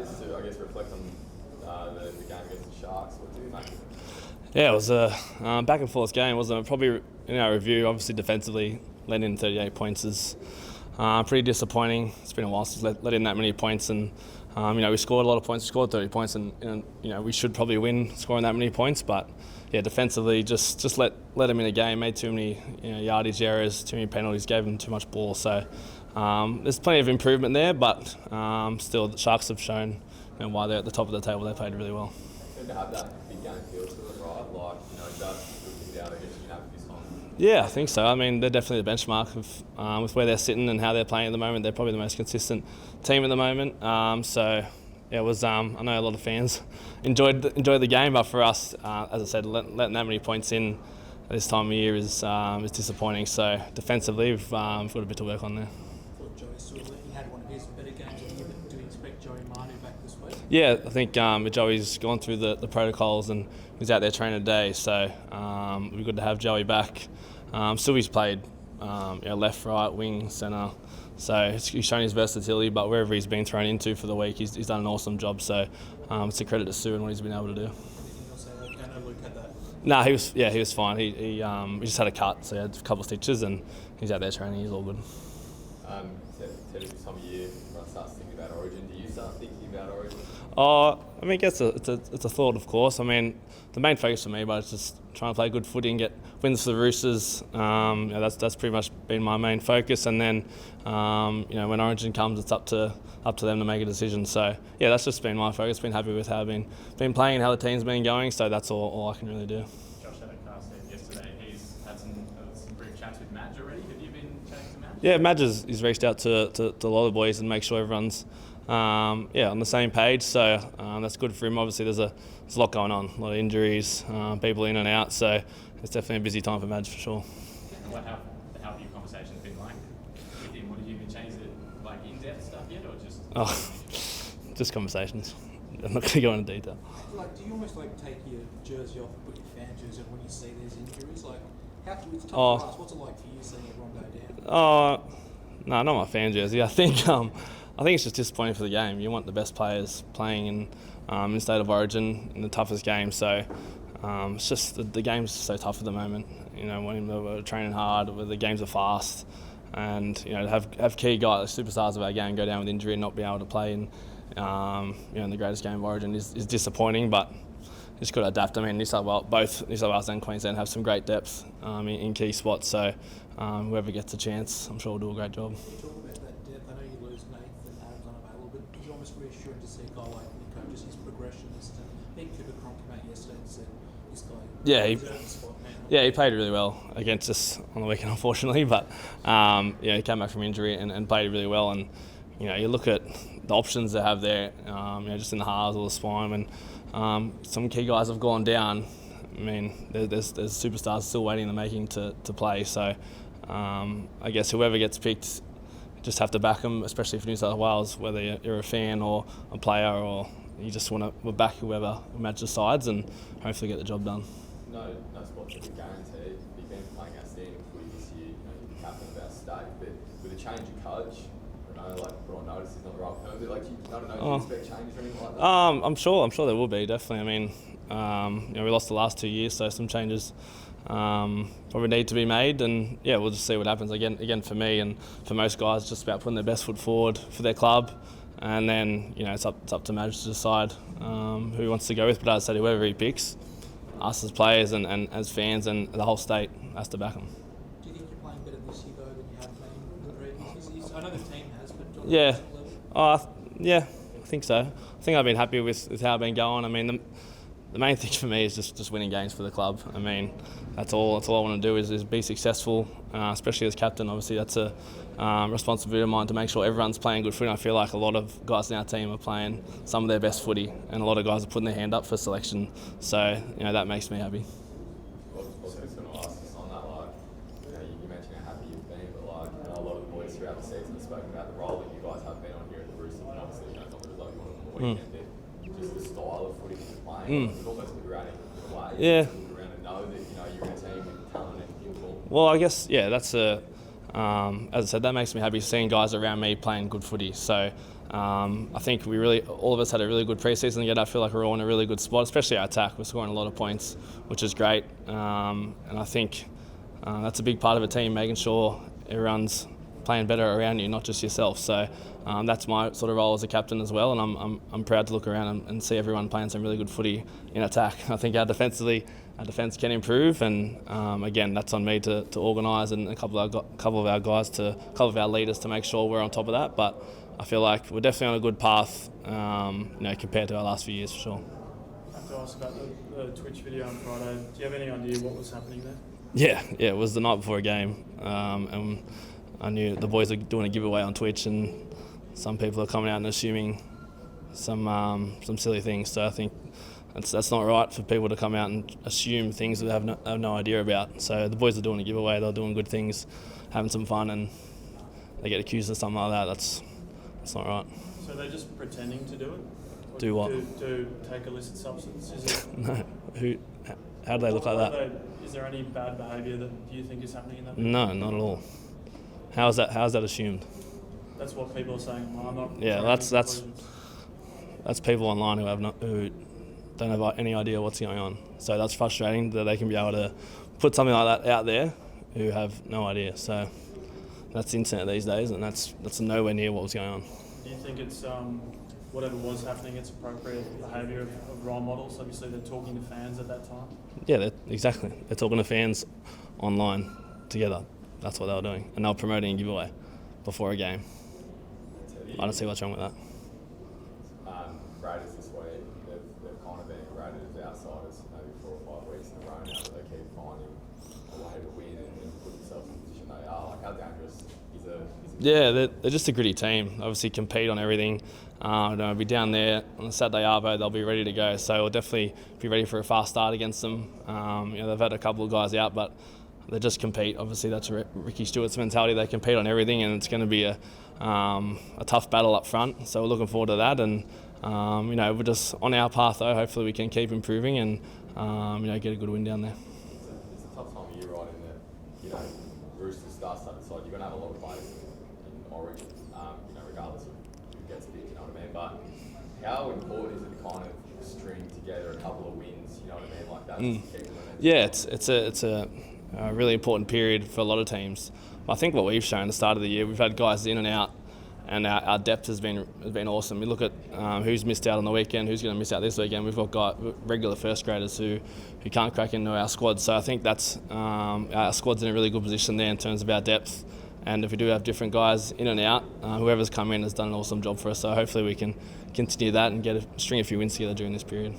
just to, I guess, reflect on the game against the Sharks. What do you make of it? Yeah, it was a back and forth game, wasn't it? Probably in our review, obviously defensively, letting in 38 points is pretty disappointing. It's been a while since let in that many points, and we scored a lot of points. We scored 30 points, and we should probably win scoring that many points. But yeah, defensively, just let them in a game. Made too many yardage errors, too many penalties, gave them too much ball. So there's plenty of improvement there, but still the Sharks have shown why they're at the top of the table. They played really well. Good to have that big game feel to it, right? Like, just looking down against you this time. Yeah, I think so. I mean, they're definitely the benchmark of with where they're sitting and how they're playing at the moment. They're probably the most consistent team at the moment. So yeah, it was. I know a lot of fans enjoyed the game, but for us, as I said, letting that many points in at this time of year is disappointing. So defensively, we've got a bit to work on there. He had one of his better games of the year, but do you expect Joey Manu back this week? Yeah, I think Joey's gone through the protocols and he's out there training today, so it'll be good to have Joey back. Sylvie's played left, right, wing, centre, so he's shown his versatility, but wherever he's been thrown into for the week, he's done an awesome job, so it's a credit to Sue and what he's been able to do. Anything else? I know Luke had that. No, he was fine. He just had a cut, so he had a couple of stitches and he's out there training, he's all good. This time of year, everyone starts thinking about Origin. Do you start thinking about Origin? I mean, it's a thought, of course. I mean, the main focus for me, but it's just trying to play good footy and get wins for the Roosters. That's pretty much been my main focus. And then, when Origin comes, it's up to them to make a decision. So yeah, that's just been my focus. Been happy with how I've been playing and how the team's been going. So that's all I can really do. Josh had a cast said yesterday he's had some brief chats with Madge already. Have you been chatting to Madge? Yeah, Madge has reached out to a lot of the boys and make sure everyone's on the same page. So that's good for him. Obviously, there's a lot going on, a lot of injuries, people in and out. So it's definitely a busy time for Madge for sure. How have your conversations been like with him? What have you been changing it, like in-depth stuff yet, or just? Just conversations. I'm not going to go into detail. Like, do you almost take your jersey off and put your fan jersey on when you see there's injuries? Like, it's tough for us. What's it like for you seeing everyone go down? No, not my fan jersey. I think it's just disappointing for the game. You want the best players playing in State of Origin in the toughest game. So it's just the game's so tough at the moment. When we're training hard, where the games are fast, and to have key guys, superstars of our game, go down with injury and not be able to play in the greatest game of Origin is disappointing. But just got to adapt. I mean, both New South Wales and Queensland have some great depth in key spots. So whoever gets a chance, I'm sure will do a great job. You talk about that depth. I know you lose Nathan and Adam's unavailable, but it's almost reassuring to see a guy like Nico, just his progression. I think Cooper Cronk came out yesterday and said this guy deserves a spot now. Yeah, he played really well against us on the weekend, unfortunately. But he came back from injury and played really well. And you look at the options they have there, just in the halves or the spine, when some key guys have gone down. I mean, there's superstars still waiting in the making to play. So I guess whoever gets picked, just have to back them, especially for New South Wales, whether you're a fan or a player, or you just want to back whoever Madge decides and hopefully get the job done. No spots are guaranteed. You've been playing outstanding footy this year. You're the captain of our state, but with a change of coach, I know, put on notice is not the right term. But do you expect change or anything like that? I'm sure there will be, definitely. I mean, we lost the last 2 years, so some changes probably need to be made, and yeah, we'll just see what happens. Again, for me and for most guys, it's just about putting their best foot forward for their club, and then it's up to Madge to decide who he wants to go with. But as I said, whoever he picks, us as players and as fans and the whole state has to back him. Do you think you're playing better this year though than you have been in the previous years? I know the team has, but yeah, I think so. I think I've been happy with how I've been going. I mean, the main thing for me is just winning games for the club. I mean, that's all I want to do is be successful, especially as captain. Obviously, that's a responsibility of mine to make sure everyone's playing good footy. I feel like a lot of guys in our team are playing some of their best footy, and a lot of guys are putting their hand up for selection. So, that makes me happy. I was just going to ask you on that, you mentioned how happy you've been, but a lot of the boys throughout the season have spoken about the role that you guys have been on here at the Roosters, and obviously, it's not the result you wanted on the weekend. Just the style of footy that you're playing, it's almost erratic in a way. Yeah. Look around and know that you're in a team with talent and skill. Well, I guess that's as I said, that makes me happy seeing guys around me playing good footy. So I think all of us had a really good pre-season together. I feel like we're all in a really good spot, especially our attack. We're scoring a lot of points, which is great. And I think that's a big part of a team, making sure everyone's playing better around you, not just yourself. So that's my sort of role as a captain as well, and I'm proud to look around and see everyone playing some really good footy in attack. I think our defence can improve, and again, that's on me to organise, and a couple of our guys, a couple of our leaders to make sure we're on top of that. But I feel like we're definitely on a good path, compared to our last few years for sure. I have to ask about the Twitch video on Friday. Do you have any idea what was happening there? Yeah, it was the night before a game, and I knew the boys were doing a giveaway on Twitch, and some people are coming out and assuming some silly things. So I think that's not right for people to come out and assume things that they have no idea about. So the boys are doing a giveaway, they're doing good things, having some fun, and they get accused of something like that. That's not right. So they're just pretending to do it? Or Do what? To take illicit substance? Is it? No. How do they look like that? Is there any bad behaviour that you think is happening in that? No, not at all. How is that assumed? That's what people are saying. Well, I'm not. Yeah, that's people online who don't have any idea what's going on. So that's frustrating that they can be able to put something like that out there who have no idea. So that's the internet these days, and that's nowhere near what was going on. Do you think it's whatever was happening, it's appropriate behaviour of role models? Obviously, they're talking to fans at that time. Yeah, exactly. They're talking to fans online together. That's what they were doing, and they were promoting a giveaway before a game. I don't see what's wrong with that. Raiders this week, they've kind of been graded as outsiders maybe 4 or 5 weeks in a row now, that they keep finding a way to win and put themselves in the position they are. Like, how dangerous is a Yeah, they're just a gritty team. Obviously compete on everything. They'll be down there on the Saturday arvo, they'll be ready to go. So we'll definitely be ready for a fast start against them. They've had a couple of guys out, but they just compete. Obviously, that's Ricky Stewart's mentality. They compete on everything, and it's going to be a tough battle up front. So we're looking forward to that, and we're just on our path though. Hopefully, we can keep improving and get a good win down there. It's a tough time of year, right? In that Roosters start side. You're going to have a lot of players in Origin, regardless of who gets picked. You know what I mean? But how important is it to kind of string together a couple of wins? You know what I mean? Like that. To keep them in Yeah, it's a really important period for a lot of teams. I think what we've shown at the start of the year, we've had guys in and out, and our depth has been awesome. We look at who's missed out on the weekend, who's going to miss out this weekend. We've got regular first graders who can't crack into our squad. So I think that's our squad's in a really good position there in terms of our depth. And if we do have different guys in and out, whoever's come in has done an awesome job for us. So hopefully we can continue that and string a few wins together during this period.